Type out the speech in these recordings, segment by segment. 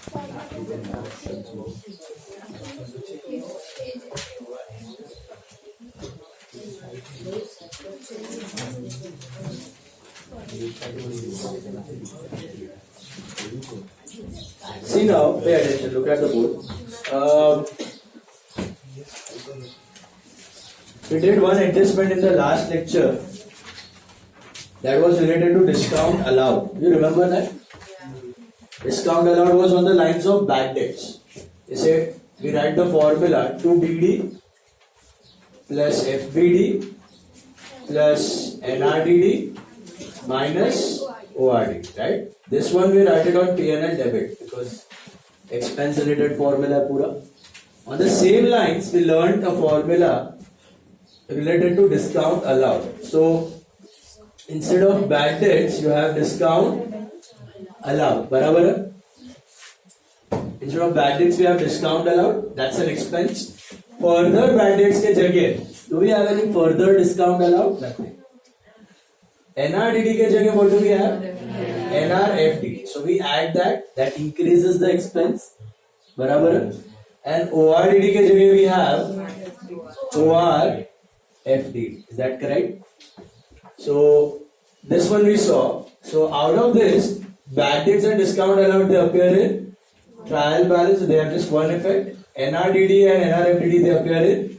See now, pay attention, look at the board. We did one adjustment in the last lecture that was related to discount allowed. You remember that? Discount allowed was on the lines of bad debts. You say we write the formula 2BD plus FBD plus NRDD minus ORD, right? This one we write it on P&L debit because expense related formula pura. On the same lines, we learned a formula related to discount allowed. So instead of bad debts, you have discount allowed. Barabar? Instead of bad debts, we have discount allowed. That's an expense. Further bad debts ke jagah, do we have any further discount allowed? Nothing. NRDD ke jagah, what do we have? NRFD. So we add that increases the expense. Barabar? And ORDD ke jagah we have ORFD. Is that correct? So this one we saw. So out of this, bad debts and discount allowed, they appear in trial balance. So they have just one effect. NRDD and NRFDD, they appear in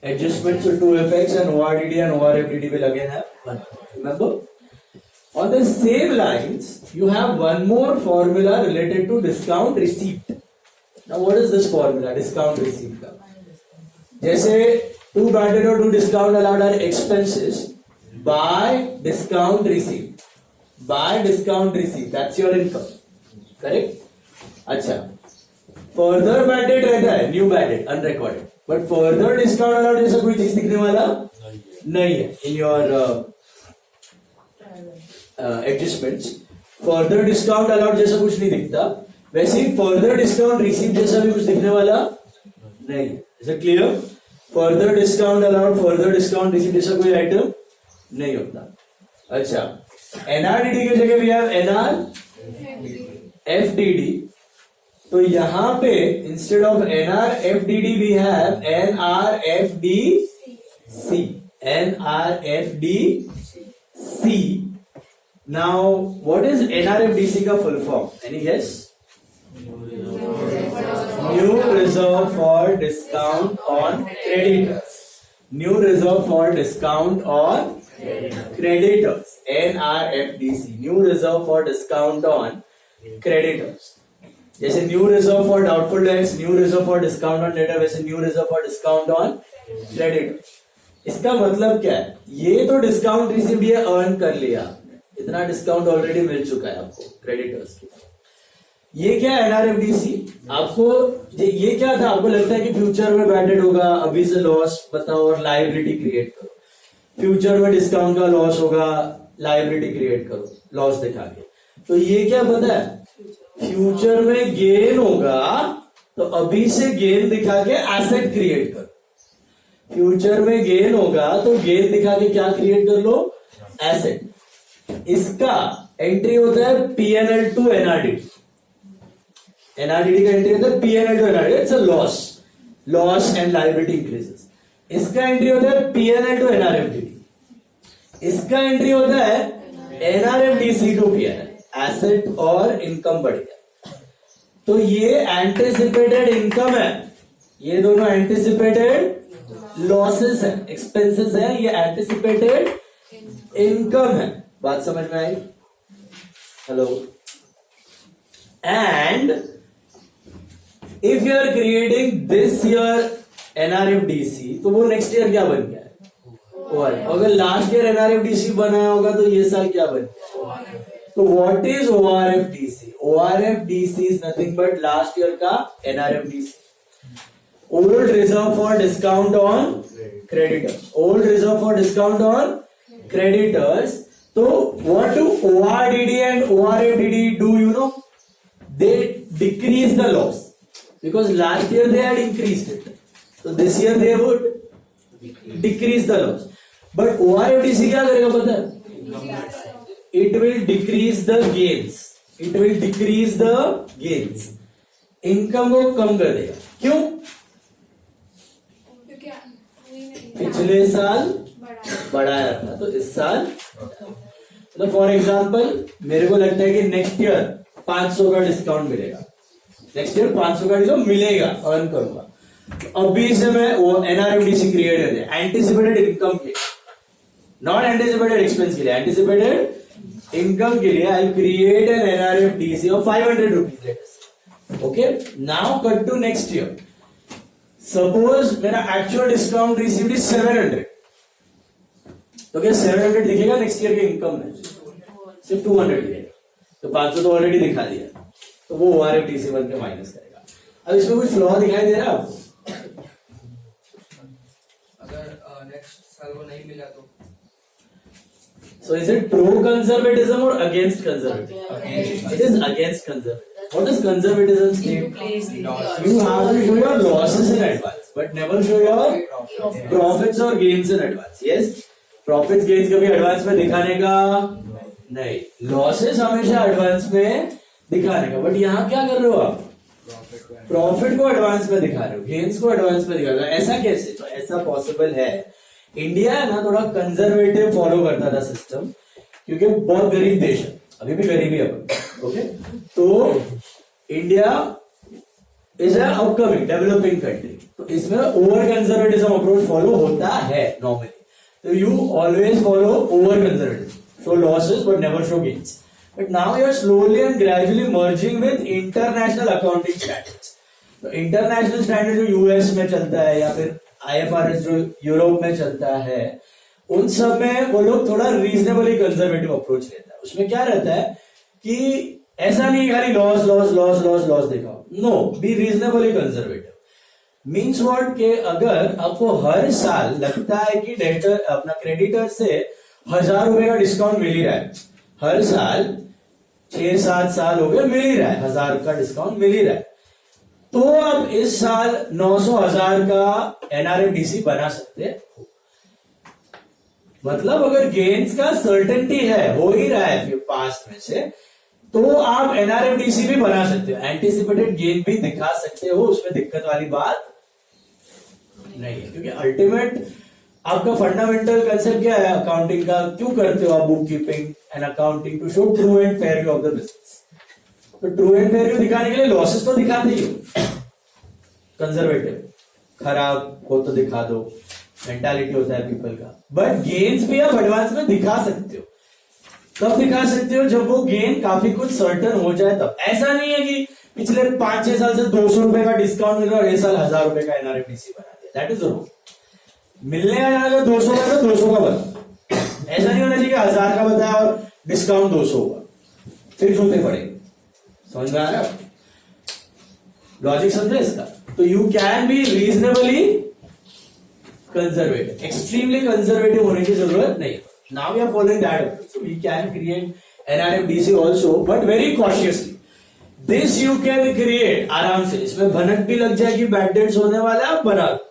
adjustments. So two effects, and ORDD and ORFDD will again have one. Remember? On the same lines, you have one more formula related to discount receipt. Now what is this formula? Discount receipt. Jaise two bad debt or two discount allowed are expenses by discount receipt. By discount receipt. That's your income. Correct? Acha. Further bad debt रहता है, new bad debt, unrecorded. But further discount allowed जैसा कोई चीज दिखने वाला नहीं है in your adjustments. Further discount allowed जैसा कुछ नहीं दिखता. वैसे ही further discount receipt जैसा भी कुछ दिखने वाला नहीं है. Is it clear? Further discount allowed, further discount receipt जैसा कोई item नहीं होता. अच्छा. NRDD के जगह we have NRFDD. तो यहाँ पे instead of NRFDD we have NRFDC. NRFDC. Now, what is NRFDC का full form? Any guess? New Reserve for Discount on Creditors. New Reserve for Discount on Creditors. NRFDC. New Reserve for Discount on Creditors. जैसे new reserve for doubtful debts, new reserve for discount on debtor, वैसे new reserve for discount on credit. इसका मतलब क्या है? ये तो discount received ये earn कर लिया, इतना डिस्काउंट ऑलरेडी मिल चुका है आपको क्रेडिटर्स की. ये क्या है एनआरएफडीसी? आपको ये क्या था? आपको लगता है कि फ्यूचर में बैड डेट होगा, अभी से लॉस बताओ और लायबिलिटी क्रिएट करो. फ्यूचर में डिस्काउंट का लॉस होगा, लायबिलिटी क्रिएट करो लॉस दिखा के. तो ये क्या पता है? फ्यूचर में गेन होगा तो अभी से गेन दिखा के एसेट क्रिएट करो. फ्यूचर में गेन होगा तो गेन दिखा के क्या क्रिएट कर लो? एसेट. इसका एंट्री होता है पीएनएल टू एनआरडीडी. एनआरडीडी का एंट्री होता है PNL to NRDD. It's a loss and liability increases. इसका एंट्री होता है पीएनएल टू एनआरएफडीडी. इसका एंट्री होता है एनआरएफडीसी टू पीएनएल. एसेट और इनकम बढ़ गया. तो ये एंटिसिपेटेड इनकम है, ये दोनों एंटिसिपेटेड लॉसेस है, एक्सपेंसेस है. ये एंटिसिपेटेड इनकम है. बात समझ में आई? Hello. And if you are creating this year NRFDC तो वो नेक्स्ट ईयर क्या बन गया है? ORF. अगर लास्ट ईयर एनआरएफडीसी बनाया होगा तो ये साल क्या बन गया? तो what is ORFDC? ORFDC is nothing but last year का NRFDC. Old reserve for discount on creditors. Old reserve for discount on creditors. So what do ORDD and ORFDD do? You know, they decrease the loss because last year they had increased it. So this year they would decrease the loss. But ORFDC क्या करेगा पता है? It will decrease the gains. It will decrease the gains, income को कम कर देगा। क्यों? पिछले साल बढ़ाया था तो इस साल, तो फॉर एग्जाम्पल मेरे को लगता है कि नेक्स्ट ईयर 500 का डिस्काउंट मिलेगा, नेक्स्ट ईयर 500 का डिस्काउंट मिलेगा, अर्न करूंगा। अभी से मैं वो एनआरएफडीसी क्रिएट कर दिया, एंटिसिपेटेड इनकम के, नॉट एंटिसिपेटेड एक्सपेंस के लिए, एंटिसिपेटेड इनकम के लिए I create an NRFDC of 500 rupees. Okay, now cut to next year. Suppose मेरा एक्चुअल डिस्काउंट रिसीव्ड इज 700, तो क्या 700 दिखेगा नेक्स्ट ईयर के इनकम में? सिर्फ 200 दिखेगा। तो 500 तो ऑलरेडी दिखा दिया, तो वो ओआरएफडीसी बन के माइनस करेगा। अब इसमें कुछ फ्लॉ दिखाई दे रहा है आपको? अगर नेक्स्ट साल वो नहीं मिला तो? So is it pro-conservatism or against conservatism? It is against conservatism. What does conservatism state? You have to show your losses in advance, but never show your profits or gains in advance. Yes, profits gains कभी advance में दिखाने का नहीं, losses हमेशा advance में दिखाने का। But यहाँ क्या कर रहे हो आप? प्रॉफिट को एडवांस में दिखा रहे हो, गेन्स को एडवांस में दिखा रहे हो। ऐसा कैसे? तो ऐसा पॉसिबल है। इंडिया है ना, थोड़ा कंजर्वेटिव फॉलो करता था सिस्टम, क्योंकि बहुत गरीब देश है, अभी भी गरीबी है। ओके, तो India is a upcoming developing country, तो इसमें ओवर कंजर्वेटिज्म अप्रोच फॉलो होता है नॉर्मली। तो you always follow over conservatism, show losses but never show gains. But now you are slowly and gradually merging with international accounting standards. तो international standard जो US में चलता है या फिर आईएफआरएस जो यूरोप में चलता है, उन सब में वो लोग थोड़ा रीजनेबली कंजर्वेटिव अप्रोच लेता है। उसमें क्या रहता है कि ऐसा नहीं खाली loss loss loss loss loss दिखाओ, no, be reasonably conservative. Means what के अगर आपको हर साल लगता है कि डेटर अपना क्रेडिटर से 1000 रुपए का डिस्काउंट मिल ही रहा है, हर साल 6-7 साल हो गए मिल ही रहा है, 1000 का डिस्काउंट मिल ही रहा है, तो अब इस साल 900,000 का एनआरएफडीसी बना सकते हो। मतलब अगर गेन्स का सर्टेनिटी है, हो ही रहा है फिर पास्ट में से, तो आप एनआरएफडीसी भी बना सकते हो, एंटिसिपेटेड गेन भी दिखा सकते हो, उसमें दिक्कत वाली बात नहीं है। क्योंकि अल्टीमेट आपका फंडामेंटल कंसेप्ट क्या है अकाउंटिंग का? क्यों करते हो आप book keeping and accounting? To show true and fair view of the business. तो ट्रू एंड फेयर व्यू दिखाने के लिए लॉसेस तो दिखाते ही हो, कंजर्वेटिव, खराब हो तो दिखा दो, मेंटालिटी होता है पीपल का। बट गेन्स भी आप एडवांस में दिखा सकते हो। कब दिखा सकते हो? जब वो गेन काफी कुछ सर्टन हो जाए तब। ऐसा नहीं है कि पिछले 5-6 साल से 200 रुपए का डिस्काउंट मिल रहा है और इस साल 1000 रुपए का एनआरएफडीसी बना दिया, दैट इज रॉन्ग। मिलने का अगर 200 का तो 200 का बता, ऐसा नहीं होना चाहिए 1000 का बताया और डिस्काउंट 200 हुआ, फिर जोते पड़ेंगे। समझ में आ रहा है? लॉजिक समझे इसका? तो you can be reasonably conservative, extremely conservative होने की जरूरत नहीं है। Now we are following that approach, so we can create NRFDC also, but very cautiously. This you can create आराम से, इसमें भनक भी लग जाएगी, बैड डेट्स होने वाला है, आप बना दो।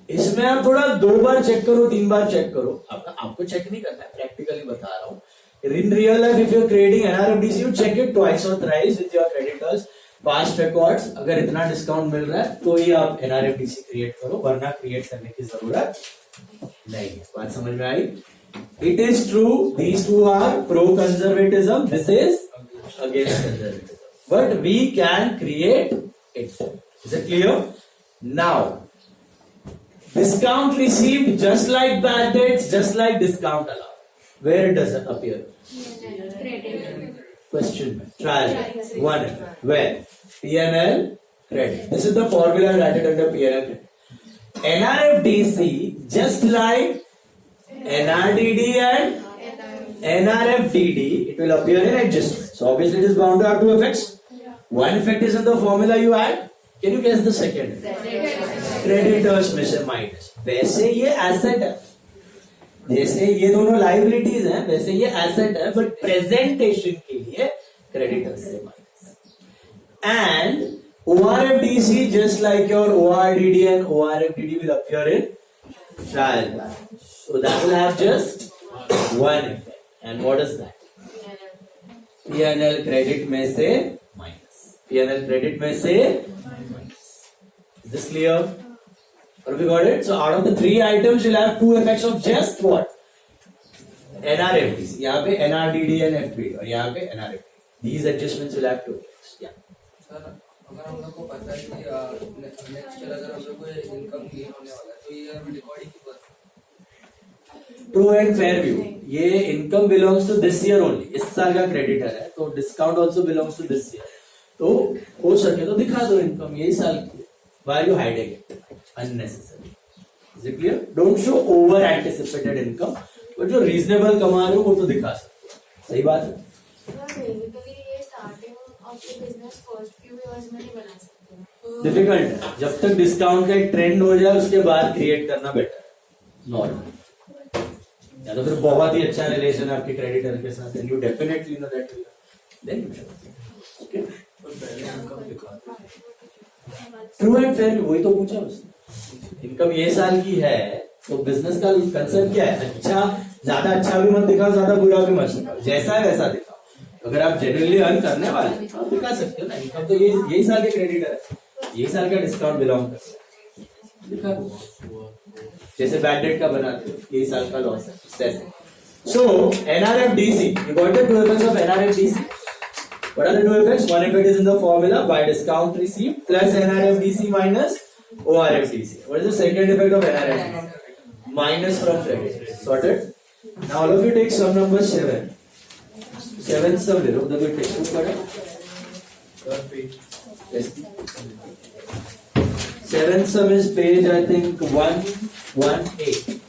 इसमें आप थोड़ा 2 बार चेक करो, 3 बार चेक करो, आपको चेक नहीं करना है, प्रैक्टिकली बता रहा हूं। In real life, if you're creating NRFDC, you check it twice or thrice with your creditors, past records. अगर इतना डिस्काउंट मिल रहा है तो ही आप NRFDC क्रिएट करो, वरना क्रिएट करने की जरूरत नहीं है। बात समझ में आई? It is true, these two are pro-conservatism, this is against conservatism. But we can create it. Is it clear? Now, discount received just like bad debts, just like discount allowed. Where does it appear? Question में, trial one. Where? P&L credit. This is the formula written under P&L credit. NRFDC, just like NRDD and NRFDD, it will appear in adjustment. So obviously it is bound to have 2 effects. One effect is in the formula you add. Can you guess the second? Creditors में से minus. वैसे ये asset है, जैसे ये दोनों liabilities हैं, वैसे ये एसेट है, बट प्रेजेंटेशन के लिए क्रेडिटर्स से minus. And ORFDC, just like your ORDD and ORFDD will appear in trial balance. So that will have just one effect. And what is that? P&L credit में से minus, P&L credit में से minus. Is this clear? Have we got it? So out of the three items, you'll have two effects of just what? NRFDs. यहाँ पे NRDD and FPD और यहाँ पे NRFD. These adjustments will have two effects. Yeah. Sir अगर हम लोग को पता है कि नेक्स्ट ईयर अगर हम लोग को इनकम गेन होने वाला है तो ये रिकॉर्डिंग की बात. ट्रू एंड फेयर व्यू, ये income belongs to this year only, इस साल का क्रेडिटर है तो discount also belongs to this year. तो हो सके तो दिखा दो इनकम यही साल की. Why you hiding it unnecessary? Is it clear? Don't show over anticipated income, but जो रीजनेबल कमा रहे हो वो तो दिखा सकते हो. सही बात है. बेसिकली ये starting of the business first few years में नहीं बना सकते. डिफिकल्ट है. जब तक डिस्काउंट का एक ट्रेंड हो जाए उसके बाद क्रिएट करना बेटर है. नॉर्मल या तो फिर बहुत ही अच्छा रिलेशन है आपके क्रेडिटर के साथ, and you definitely know that then you should. Okay, true and fair, वही तो पूछा उसने. इनकम ये साल की है तो बिजनेस का कंसेप्ट क्या है? अच्छा, ज्यादा अच्छा भी मत दिखाओ, ज्यादा बुरा भी मत दिखाओ, जैसा है वैसा दिखाओ. अगर आप जेन्युइनली अर्न करने वाले हैं तो दिखा सकते हो ना. इनकम तो यही साल के क्रेडिटर है, यही साल का डिस्काउंट बिलोंग करता है, दिखा दो. जैसे बैड डेट का बनाते हो, यही साल का लॉस है. So NRFDC, you got the two effects of NRFDC. What are the two effects? One effect is in the formula by discount received plus NRFDC minus ORFDC. What is the second effect of NRFDC? Minus from credit. Sorted? Now all of you take sum number 7. 7th sum ले लो, the big textbook पढ़ो. Yes. 7th sum is page I think 118.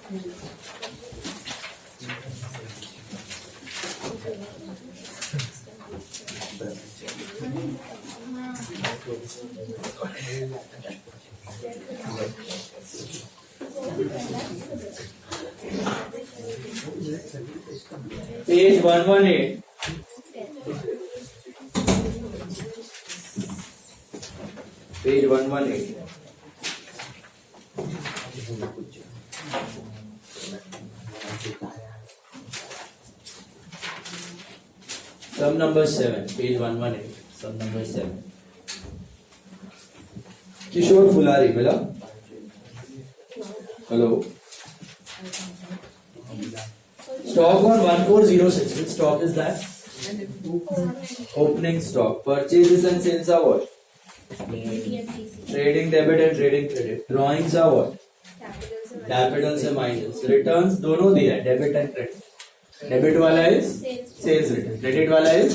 Page 118. Page 118. Sum number 7, page 118. Sum number 7. Kishore Fulari, Mila. Hello. Stock on 1406. Which stock is that? Opening stock. Purchases and sales are what? Trading debit and trading credit. Drawings are what? Capital से minus. Returns दोनों दिया है, debit and credit. Debit वाला is sales return. Credit वाला is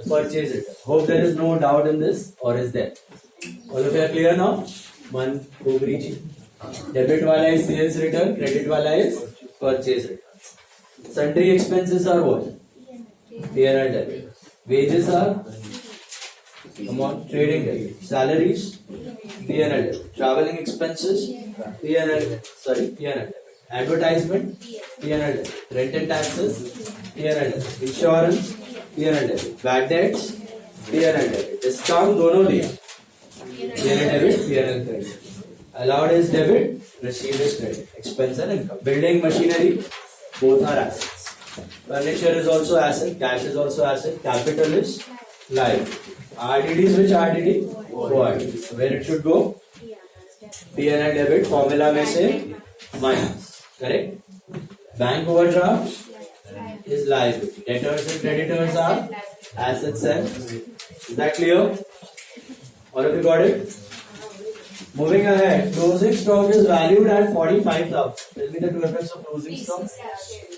purchase return. Hope there is no doubt in this, or is there? All of you are clear now? One, two, three. Debit वाला is sales return. Credit वाला is purchase return. Sundry expenses are what? P&L debit. Wages are trading debit. Salaries, P&L debit. Traveling expenses, P&L debit. Advertisement, P&L debit. Rent and taxes, P&L debit. Insurance, P&L debit. Bad debts, P&L debit. Discount दोनों दिया. P&L debit, P&L credit. Allowed is debit, received is credit. Expense and income. Building machinery, both are assets. Furniture is also asset, cash is also asset, capital is liability. RDD is which RDD? ORDD. Where it should go? P&L debit, formula में से minus. Correct? Bank overdraft is liability. Debtors and creditors are assets and. Is that clear? All of you got it? Moving ahead, closing stock is valued at 45,000. Tell me the two effects of closing stock.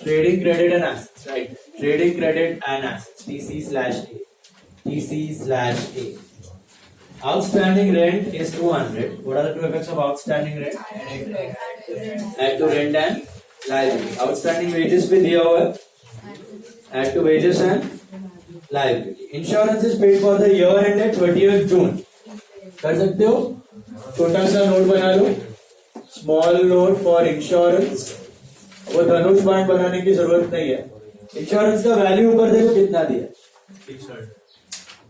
Trading credit and assets, right? Trading credit and assets. TC/A. TC/A. Outstanding rent is 200. What are the two effects of outstanding rent? Add to rent and liability. Outstanding wages भी दिया हुआ है. Add to wages and liability. Insurance is paid for the year ended 30th June. कर सकते हो? छोटा सा note बना लो. Small note for insurance. वो धनुष बाण बनाने की जरूरत नहीं है. इंश्योरेंस का वैल्यू ऊपर देखो कितना दिया.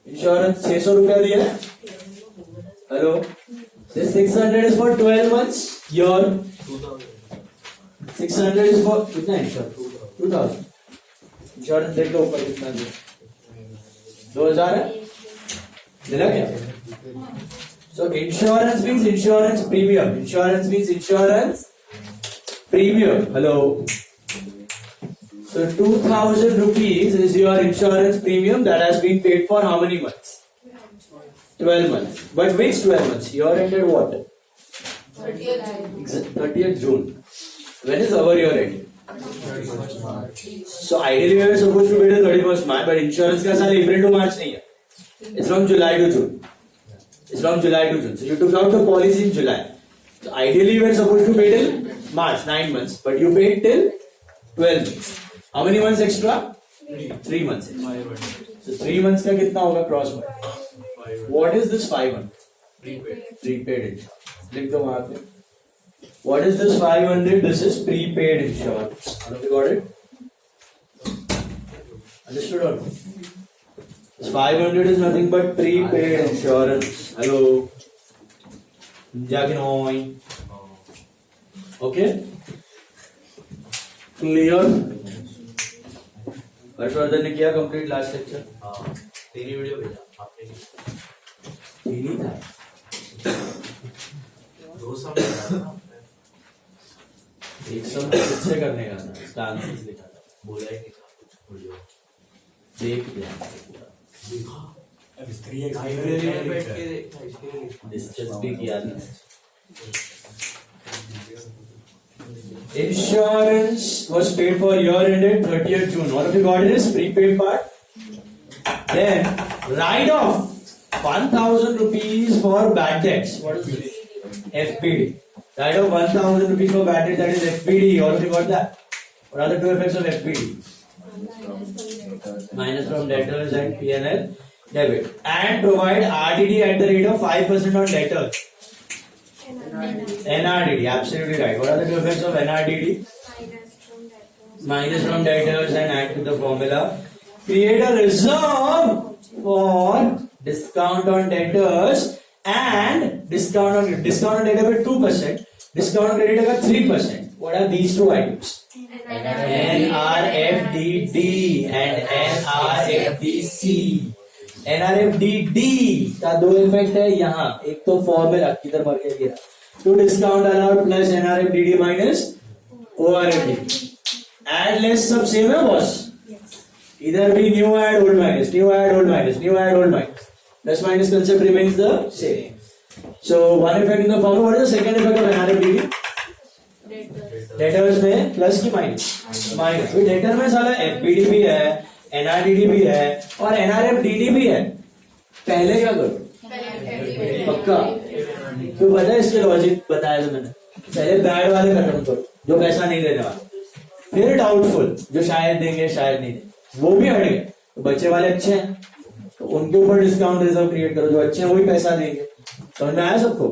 इंश्योरेंस 600 रुपया दिया. Hello, this 600 is for 12 months. Year 600 is for कितना इंश्योरेंस? 2000. इंश्योरेंस देख लो ऊपर कितना दिया. 2000 है, मिला क्या? So insurance means insurance premium. Insurance means insurance premium. Hello. So 2000 rupees is your insurance premium that has been paid for how many months? 12 months. But which 12 months? Year ended what? 30th June. When is our year end? So ideally we are supposed to pay till 31st March, but insurance का साल April to March नहीं है. It's from July to June. It's from July to June. So you took out the policy in July. So ideally we are supposed to pay till March, 9 months, but you paid till 12 months. How many months extra? 3 months. So 3 months का कितना होगा cross month? What is this 5 months? Prepaid insurance. लिख दो वहाँ पे. What is this 500? This is prepaid insurance. Have you got it? Understood or not? This 500 is nothing but prepaid insurance. Hello. Jaginoi. Okay? Clear? Harshvardhan ने किया complete last lecture? तेरी video भेजा आपने? तेरी था 200 एक सौ खुद से करने का था, इसका आंसर लिखा था, बोला ही नहीं था कुछ वीडियो देख लिया पूरा, डिस्कस भी किया था. Insurance was paid for year ended 30th June. What have you got in this prepaid part? Then write off 1000 rupees for bad debts. What is this? FPD. Write off 1000 rupees for bad debts. That is FPD. What have you got that? What are the two effects of FPD? Minus from debtors and P&L debit. And provide RDD at the rate of 5% on debtors. NRDD, absolutely right. What are the two effects of NRDD? Minus from debtors and add to the formula. Create a reserve for discount on debtors and discount on debtor by 2%, discount on creditor by 3%. What are these two items? NRFDD and NRFDC. NRFDD का दो effect है यहाँ, एक तो formula किधर मर गया गिरा, to discount allowed plus NRFDD minus ORFD. Add less सब सेम है बॉस, इधर भी new add old minus, new add old minus, new add old minus, plus minus concept remains the same. So one effect in the formula. What is the second effect of NRFDD? Debtors में plus की minus, minus debtor में साला FPD भी है, NRDD भी है और NRFDD भी है. पहले क्या करो? पक्का क्यों पता है? इसके लॉजिक बताया था मैंने. पहले बैड वाले खत्म करो जो पैसा नहीं देने वाले, फिर डाउटफुल जो शायद देंगे शायद नहीं देंगे, वो भी हट गए. तो बच्चे वाले अच्छे हैं तो उनके ऊपर डिस्काउंट रिजर्व क्रिएट करो, जो अच्छे हैं वही पैसा देंगे. समझ में आया सबको?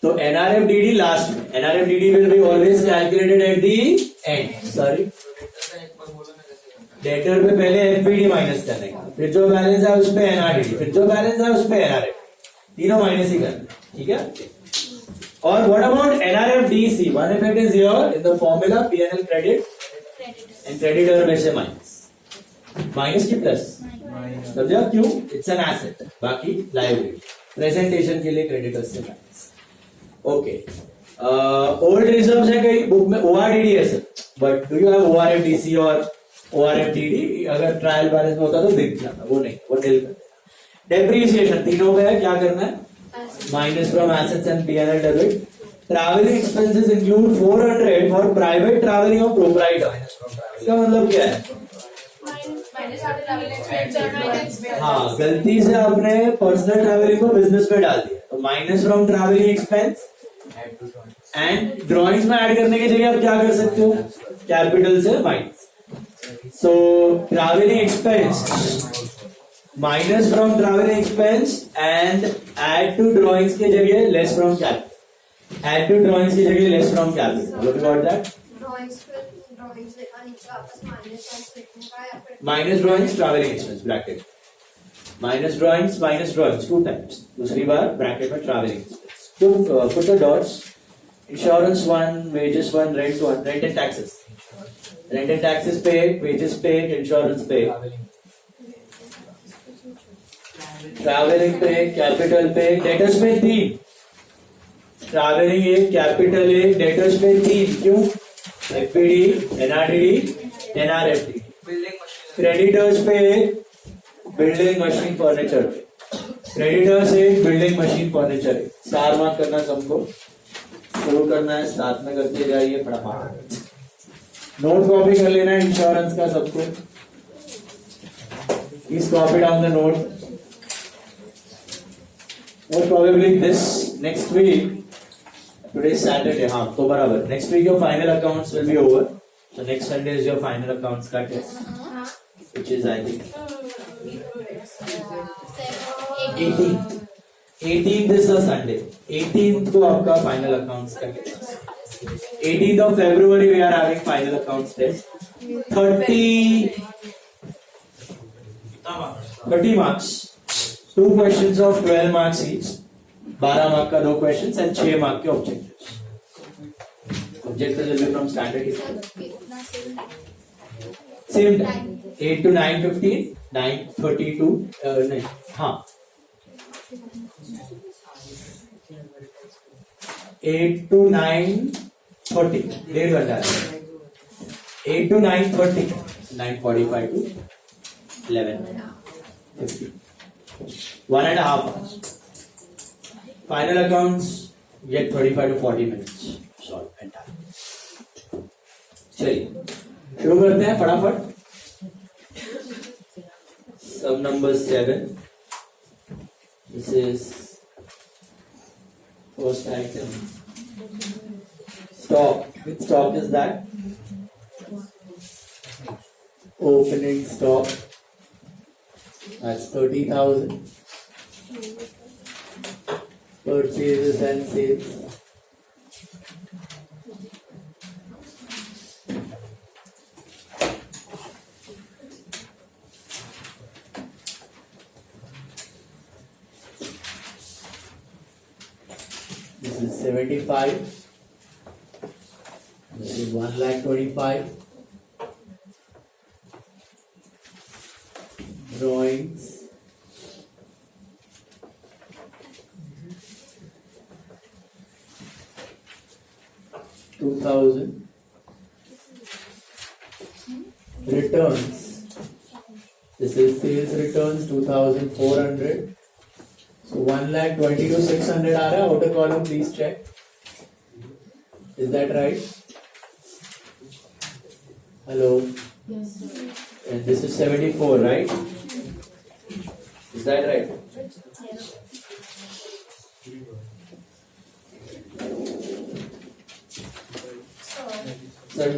तो NRFDD लास्ट में, NRFDD will be always calculated at the end. Sorry, debtor पे पहले FPD माइनस करने का, फिर जो बैलेंस है उस पे NRDD, फिर जो बैलेंस है उस पे NRF, तीनों माइनस ही करना. ठीक है? और what about NRFDC? One effect is here in the formula P&L credit and creditor में से माइनस, माइनस की प्लस. समझा क्यों? इट्स एन एसेट, बाकी लायबिलिटी. प्रेजेंटेशन के लिए क्रेडिटर्स से माइनस. ओके, ओल्ड रिजर्व्स है कई बुक में ORDD है sir, but do you have ORFDC और ORFDD? अगर ट्रायल बैलेंस में होता तो दिख जाता, वो नहीं, वो डिल कर. डेप्रिसिएशन तीनों पे है, क्या करना है? Minus from assets and P&L debit. Travelling expenses include 400 for private travelling of proprietor. इसका मतलब क्या है? हाँ, गलती से आपने पर्सनल ट्रैवलिंग को बिजनेस में डाल दिया, तो minus from travelling expense and drawings में ऐड करने की जगह आप क्या कर सकते हो? कैपिटल से minus. So travelling expense minus from travelling expense and add to drawings की जगह less from capital, add to drawings की जगह less from capital. What about that? Minus drawings travelling expense bracket, minus drawings two times, दूसरी बार bracket में travelling expense. तो put the dots. Insurance 1, wages 1, rent 1, rent and taxes. Rent and taxes paid, wages paid, insurance paid. Travelling पे एक, capital पे एक, debtors पे 3। Travelling एक, कैपिटल एक, डेटर्स पे 3। क्यों? एफपीडी, एनआरडीडी, एनआरएफडी। बिल्डिंग मशीन क्रेडिटर्स पे एक, बिल्डिंग मशीन फर्नीचर पे। क्रेडिटर्स एक, बिल्डिंग मशीन फर्नीचर एक। 4 मार्क करना सबको, शुरू करना है, साथ में करते जाइए फटाफट। नोट कॉपी कर लेना है इंश्योरेंस का सबको। Please copy down the note. Most probably this next week. Today is Saturday, हाँ तो बराबर. Next week your final accounts will be over. So next Sunday is your final accounts का test, which is I think 18th. 18th is the Sunday. 18th को आपका final accounts का test. 18th of February we are having final accounts test. 30 marks. 2 questions of 12 marks each. 12 mark का 2 questions and 6 mark के objectives. Objectives will be from standard history. Same time. 8 to 9:15, 9:32. नहीं, हाँ. 8 to 9:30. 1.5 घंटा है. 8 to 9:30. 9:45 to 11:50. 1.5 hours. Final accounts get 35 to 40 minutes. Solve entire. चलिए शुरू करते हैं फटाफट. Sum number 7. This is first item. Stock. Which stock is that? Opening stock. That's 30,000. Purchases and sales. This is 75. This is 1,25,000. Drawings. $2,000. Returns. This is sales returns 2,400. So 1,20,600 आ रहा है. Outer column please check. Is that right? Hello. Yes, sir. And this is 74, right? Is that right?